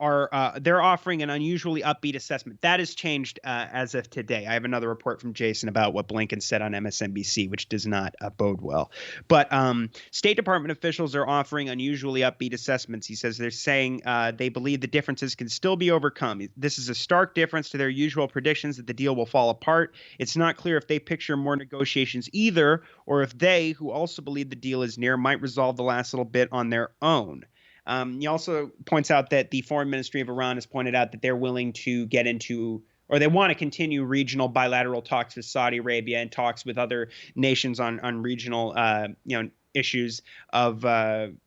are they're offering an unusually upbeat assessment. That has changed as of today. I have another report from Jason about what Blinken said on MSNBC, which does not bode well. But State Department officials are offering unusually upbeat assessments. He says they're saying they believe the differences can still be overcome. This is a stark difference to their usual predictions that the deal will fall apart. It's not clear if they picture more negotiations either, or if they, who also believe the deal is near, might resolve the last little bit on their own. He also points out that the foreign ministry of Iran has pointed out that they're willing to get into, or they want to continue regional bilateral talks with Saudi Arabia and talks with other nations on regional issues of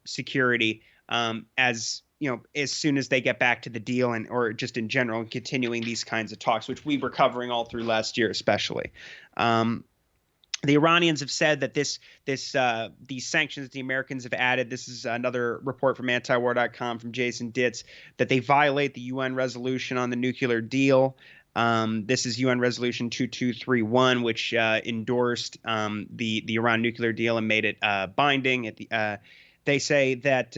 security, as as soon as they get back to the deal, and or just in general, and continuing these kinds of talks, which we were covering all through last year, especially. The Iranians have said that these sanctions the Americans have added. This is another report from antiwar.com from Jason Ditz, that they violate the UN resolution on the nuclear deal. This is UN Resolution 2231, which endorsed the Iran nuclear deal and made it binding. They say that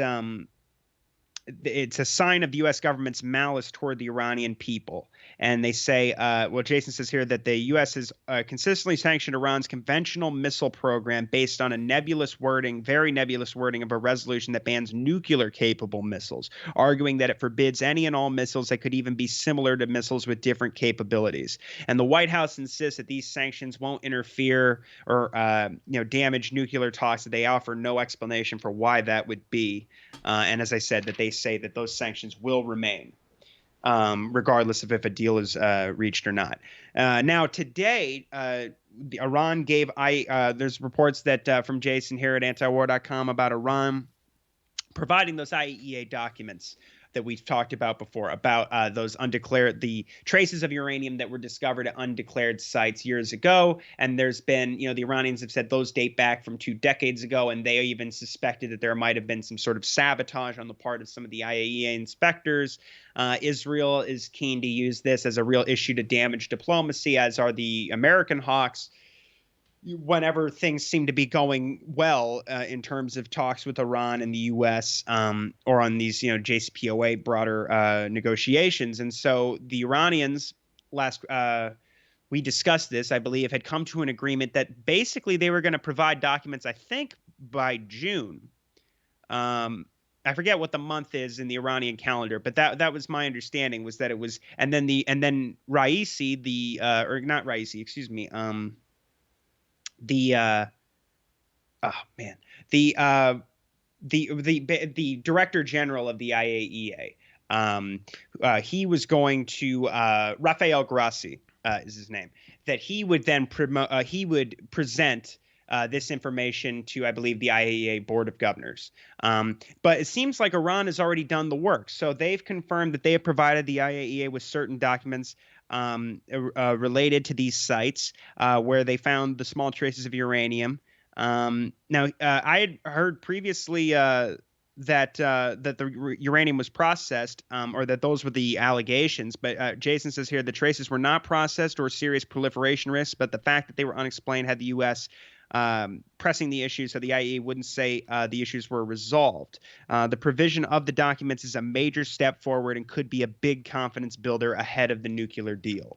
it's a sign of the U.S. government's malice toward the Iranian people. And they say, well, Jason says here that the U.S. has consistently sanctioned Iran's conventional missile program based on a nebulous wording, very nebulous wording of a resolution that bans nuclear-capable missiles, arguing that it forbids any and all missiles that could even be similar to missiles with different capabilities. And the White House insists that these sanctions won't interfere or damage nuclear talks, that they offer no explanation for why that would be. And as I said, that they say that those sanctions will remain, regardless of if a deal is reached or not. Now, today, Iran gave there's reports that from Jason here at antiwar.com about Iran providing those IAEA documents that we've talked about before, about those undeclared, the traces of uranium that were discovered at undeclared sites years ago. And there's been, the Iranians have said those date back from 2 decades ago, and they even suspected that there might have been some sort of sabotage on the part of some of the IAEA inspectors. Israel is keen to use this as a real issue to damage diplomacy, as are the American hawks, whenever things seem to be going well in terms of talks with Iran and the U.S. Or on these, JCPOA broader negotiations. And so the Iranians we discussed this, I believe, had come to an agreement that basically they were going to provide documents, I think, by June. I forget what the month is in the Iranian calendar, but that was my understanding, was that it was, and then Raisi, or not Raisi, excuse me, the director general of the IAEA, he was going to Rafael Grossi is his name, that he would then present this information to, I believe, the IAEA Board of Governors. But it seems like Iran has already done the work. So they've confirmed that they have provided the IAEA with certain documents related to these sites where they found the small traces of uranium. Now, I had heard previously that the uranium was processed, or that those were the allegations. But Jason says here the traces were not processed or serious proliferation risks, but the fact that they were unexplained had the U.S. Pressing the issue so the IAEA wouldn't say the issues were resolved. The provision of the documents is a major step forward and could be a big confidence builder ahead of the nuclear deal.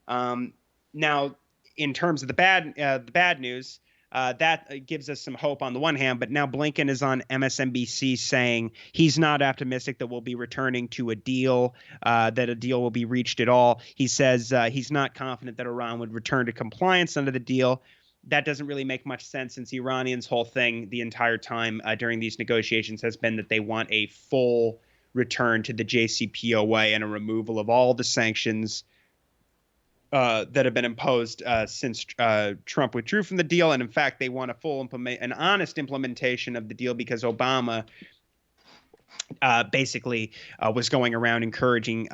Now, in terms of the bad news, that gives us some hope on the one hand, but now Blinken is on MSNBC saying he's not optimistic that we'll be returning to a deal, that a deal will be reached at all. He says he's not confident that Iran would return to compliance under the deal. That doesn't really make much sense, since the Iranians' whole thing the entire time during these negotiations has been that they want a full return to the JCPOA and a removal of all the sanctions that have been imposed since Trump withdrew from the deal. And in fact, they want an honest implementation of the deal, because Obama basically was going around encouraging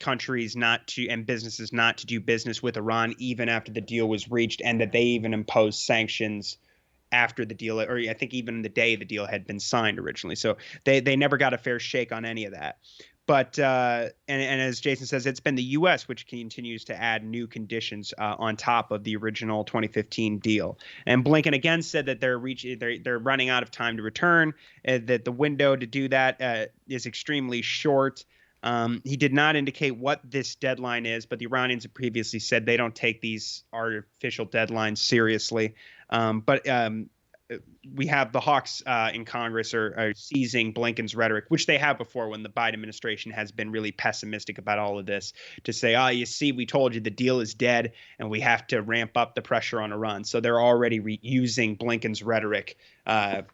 countries not to, and businesses not to do business with Iran even after the deal was reached, and that they even imposed sanctions after the deal, or I think even the day the deal had been signed originally. So they never got a fair shake on any of that. But and as Jason says, it's been the U.S. which continues to add new conditions on top of the original 2015 deal. And Blinken again said that they're running out of time to return, that the window to do that is extremely short. He did not indicate what this deadline is, but the Iranians have previously said they don't take these artificial deadlines seriously. But we have the hawks in Congress are seizing Blinken's rhetoric, which they have before when the Biden administration has been really pessimistic about all of this, to say, oh, you see, we told you the deal is dead and we have to ramp up the pressure on Iran. So they're already using Blinken's rhetoric to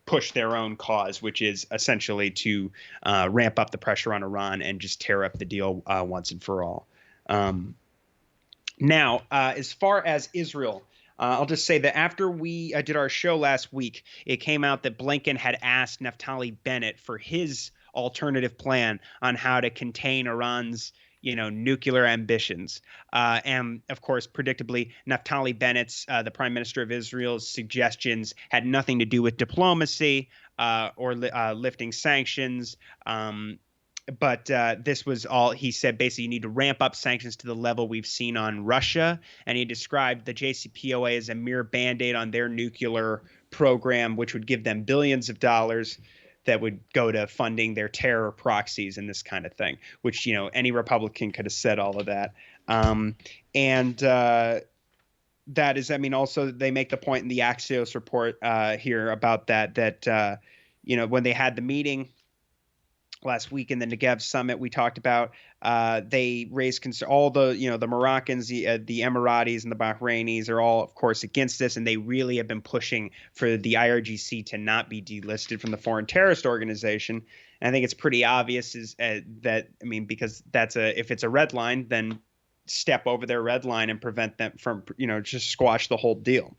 push their own cause, which is essentially to ramp up the pressure on Iran and just tear up the deal once and for all. Now, as far as Israel, I'll just say that after we did our show last week, it came out that Blinken had asked Naftali Bennett for his alternative plan on how to contain Iran's nuclear ambitions. And of course, predictably, Naftali Bennett's, the prime minister of Israel's suggestions had nothing to do with diplomacy or lifting sanctions. But this was all he said. Basically, you need to ramp up sanctions to the level we've seen on Russia. And he described the JCPOA as a mere band-aid on their nuclear program, which would give them billions of dollars that would go to funding their terror proxies and this kind of thing, which, any Republican could have said all of that. That is, also they make the point in the Axios report here about that when they had the meeting last week in the Negev summit we talked about, they raised concern. All the the Moroccans, the Emiratis, and the Bahrainis are all, of course, against this, and they really have been pushing for the IRGC to not be delisted from the Foreign Terrorist Organization. And I think it's pretty obvious because if it's a red line, then step over their red line and prevent them from just squash the whole deal.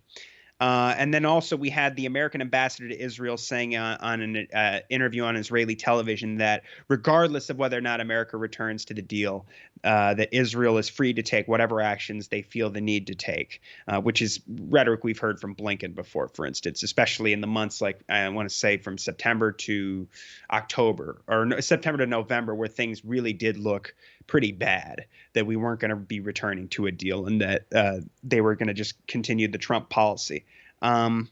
And then also we had the American ambassador to Israel saying on an interview on Israeli television that regardless of whether or not America returns to the deal, that Israel is free to take whatever actions they feel the need to take, which is rhetoric we've heard from Blinken before, for instance, especially in the months like I want to say from September to October or September to November, where things really did look pretty bad, that we weren't going to be returning to a deal and that they were going to just continue the Trump policy. The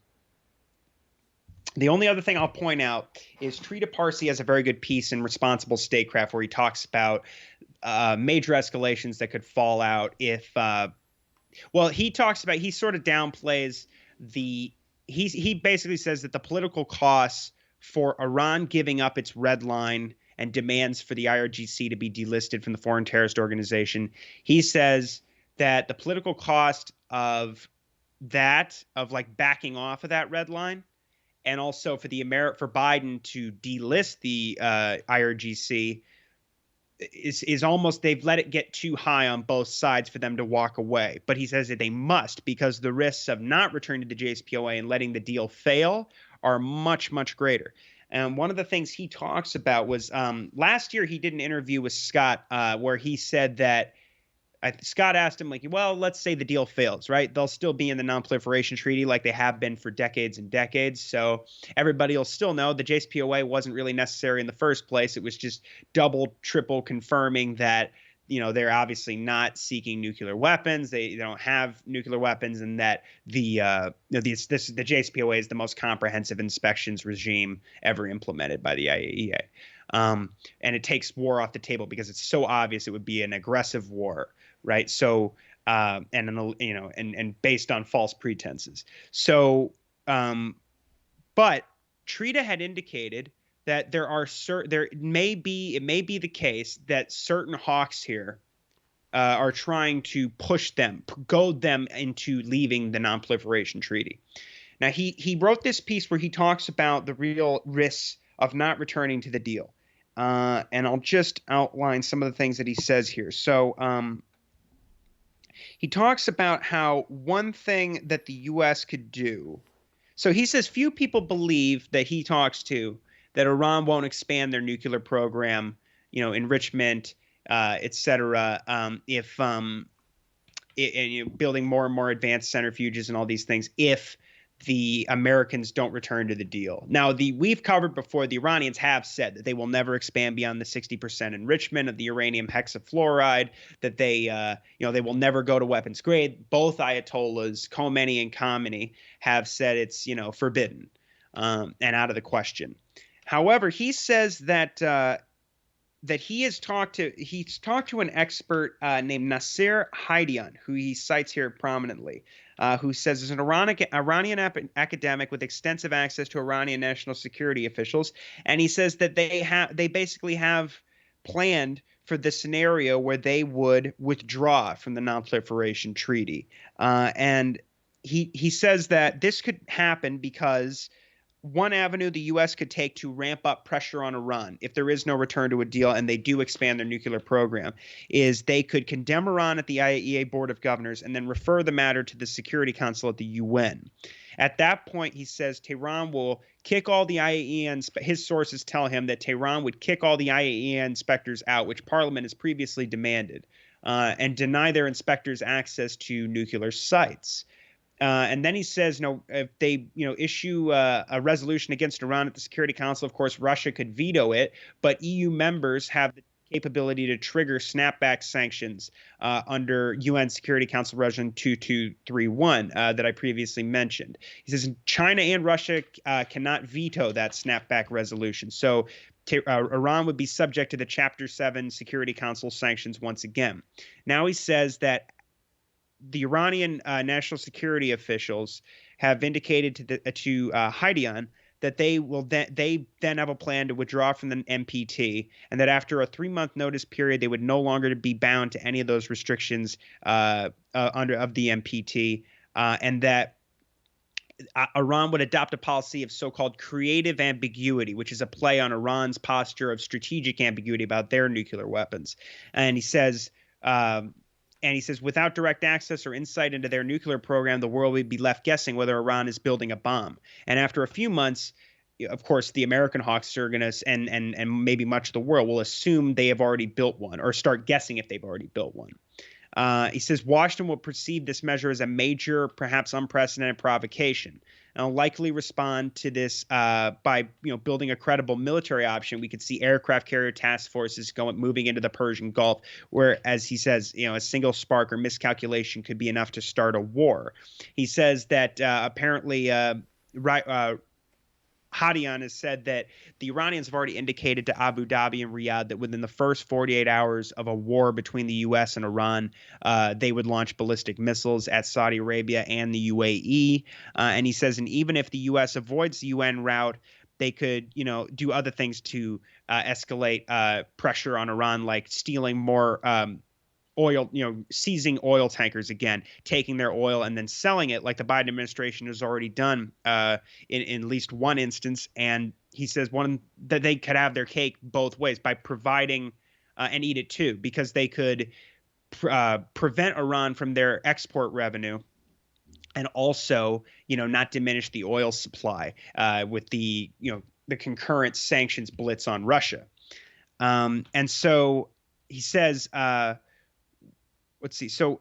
only other thing I'll point out is Trita Parsi has a very good piece in Responsible Statecraft where he talks about major escalations that could fall out if he sort of downplays he basically says that the political costs for Iran giving up its red line and demands for the IRGC to be delisted from the Foreign Terrorist Organization. He says that the political cost of backing off of that red line, and also for for Biden to delist the IRGC is almost, they've let it get too high on both sides for them to walk away. But he says that they must, because the risks of not returning to the JCPOA and letting the deal fail are much, much greater. And one of the things he talks about was last year he did an interview with Scott where he said that Scott asked him, well, let's say the deal fails, right? They'll still be in the non-proliferation treaty like they have been for decades and decades. So everybody will still know the JCPOA wasn't really necessary in the first place. It was just double, triple confirming that, they're obviously not seeking nuclear weapons. They don't have nuclear weapons, and that the JCPOA is the most comprehensive inspections regime ever implemented by the IAEA. And it takes war off the table because it's so obvious it would be an aggressive war, right? So, and based on false pretenses. So, but Trita had indicated that it may be the case that certain hawks here are trying to goad them into leaving the non-proliferation treaty. Now, he wrote this piece where he talks about the real risks of not returning to the deal. And I'll just outline some of the things that he says here. So he talks about how one thing that the U.S. could do. So he says few people believe that he talks to that Iran won't expand their nuclear program, enrichment, et cetera, building more and more advanced centrifuges and all these things, if the Americans don't return to the deal. Now, we've covered before, the Iranians have said that they will never expand beyond the 60% enrichment of the uranium hexafluoride, that they will never go to weapons grade. Both Ayatollahs, Khomeini and Khamenei, have said it's, forbidden and out of the question. However, he says that he's talked to an expert named Nasser Haidian, who he cites here prominently, who says is an Iranian academic with extensive access to Iranian national security officials, and he says that they basically have planned for the scenario where they would withdraw from the Non-Proliferation Treaty, and he says that this could happen because one avenue the U.S. could take to ramp up pressure on Iran if there is no return to a deal and they do expand their nuclear program is they could condemn Iran at the IAEA Board of Governors and then refer the matter to the Security Council at the UN. At that point, he says Tehran will kick all the IAEA his sources tell him that Tehran would kick all the IAEA inspectors out, which Parliament has previously demanded, and deny their inspectors access to nuclear sites. And then he says, if they, issue a resolution against Iran at the Security Council, of course, Russia could veto it, but EU members have the capability to trigger snapback sanctions under UN Security Council Resolution 2231 that I previously mentioned. He says China and Russia cannot veto that snapback resolution. So Iran would be subject to the Chapter 7 Security Council sanctions once again. Now he says that the Iranian national security officials have indicated to Haidian that they then have a plan to withdraw from the NPT, and that after a 3-month notice period, they would no longer be bound to any of those restrictions of the NPT, and that Iran would adopt a policy of so-called creative ambiguity, which is a play on Iran's posture of strategic ambiguity about their nuclear weapons. And he says. Without direct access or insight into their nuclear program, the world would be left guessing whether Iran is building a bomb. And after a few months, of course, the American hawks are going to, and maybe much of the world will assume they have already built one or start guessing if they've already built one. He says Washington will perceive this measure as a major, perhaps unprecedented provocation. And will likely respond to this by building a credible military option. We could see aircraft carrier task forces moving into the Persian Gulf, where, as he says, a single spark or miscalculation could be enough to start a war. He says that apparently Hadian has said that the Iranians have already indicated to Abu Dhabi and Riyadh that within the first 48 hours of a war between the U.S. and Iran, they would launch ballistic missiles at Saudi Arabia and the UAE. And he says, and even if the U.S. avoids the UN route, they could, do other things to escalate pressure on Iran, like stealing more oil, seizing oil tankers again, taking their oil and then selling it like the Biden administration has already done in at least one instance. And he says that they could have their cake both ways by providing and eat it too, because they could prevent Iran from their export revenue and also, not diminish the oil supply with the concurrent sanctions blitz on Russia. And so he says, let's see. So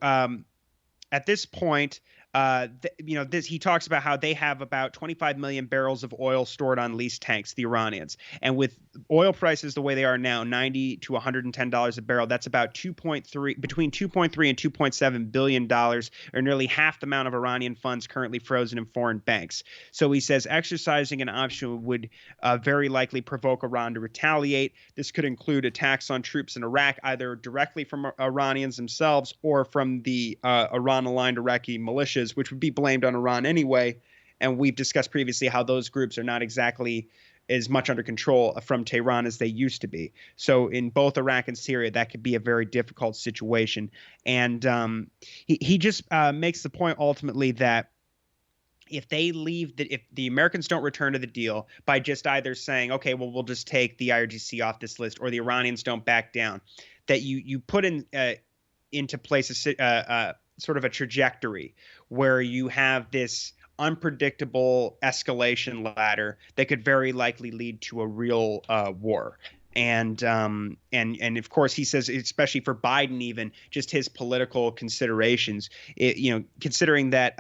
at this point, he talks about how they have about 25 million barrels of oil stored on leased tanks, the Iranians. And with oil prices the way they are now, $90 to $110 a barrel, that's about between 2.3 and $2.7 billion, or nearly half the amount of Iranian funds currently frozen in foreign banks. So he says exercising an option would very likely provoke Iran to retaliate. This could include attacks on troops in Iraq, either directly from Iranians themselves or from the Iran-aligned Iraqi militias, which would be blamed on Iran anyway. And we've discussed previously how those groups are not exactly as much under control from Tehran as they used to be. So in both Iraq and Syria, that could be a very difficult situation. And he just makes the point ultimately that if the Americans don't return to the deal by just either saying, okay, well, we'll just take the IRGC off this list, or the Iranians don't back down, that you put into place a sort of a trajectory where you have this unpredictable escalation ladder that could very likely lead to a real war. And of course, he says, especially for Biden, even just his political considerations, considering that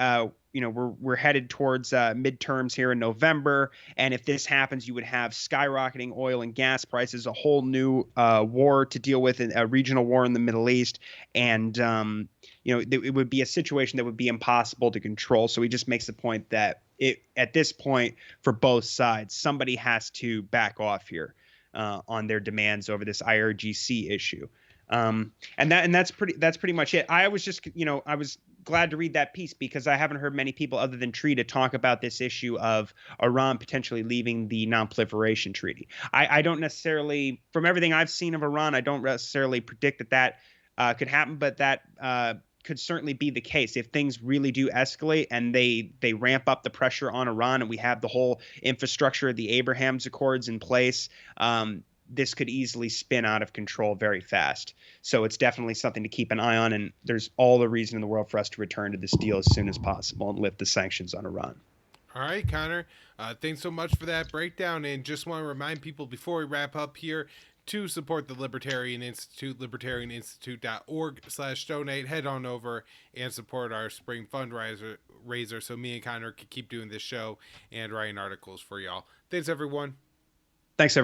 we're headed towards midterms here in November, and if this happens, you would have skyrocketing oil and gas prices, a whole new war to deal with, a regional war in the Middle East, and it would be a situation that would be impossible to control. So he just makes the point that at this point, for both sides, somebody has to back off here on their demands over this IRGC issue. And that's pretty much it. I was just, I was glad to read that piece because I haven't heard many people other than Tree to talk about this issue of Iran potentially leaving the non-proliferation treaty. I don't necessarily, from everything I've seen of Iran, I don't necessarily predict that could happen, but that could certainly be the case if things really do escalate and they ramp up the pressure on Iran, and we have the whole infrastructure of the Abraham's Accords in place. This could easily spin out of control very fast. So it's definitely something to keep an eye on, and there's all the reason in the world for us to return to this deal as soon as possible and lift the sanctions on Iran. All right, Connor. Thanks so much for that breakdown. And just want to remind people before we wrap up here to support the Libertarian Institute, libertarianinstitute.org/donate. Head on over and support our spring fundraiser so me and Connor can keep doing this show and writing articles for y'all. Thanks, everyone. Thanks, everyone.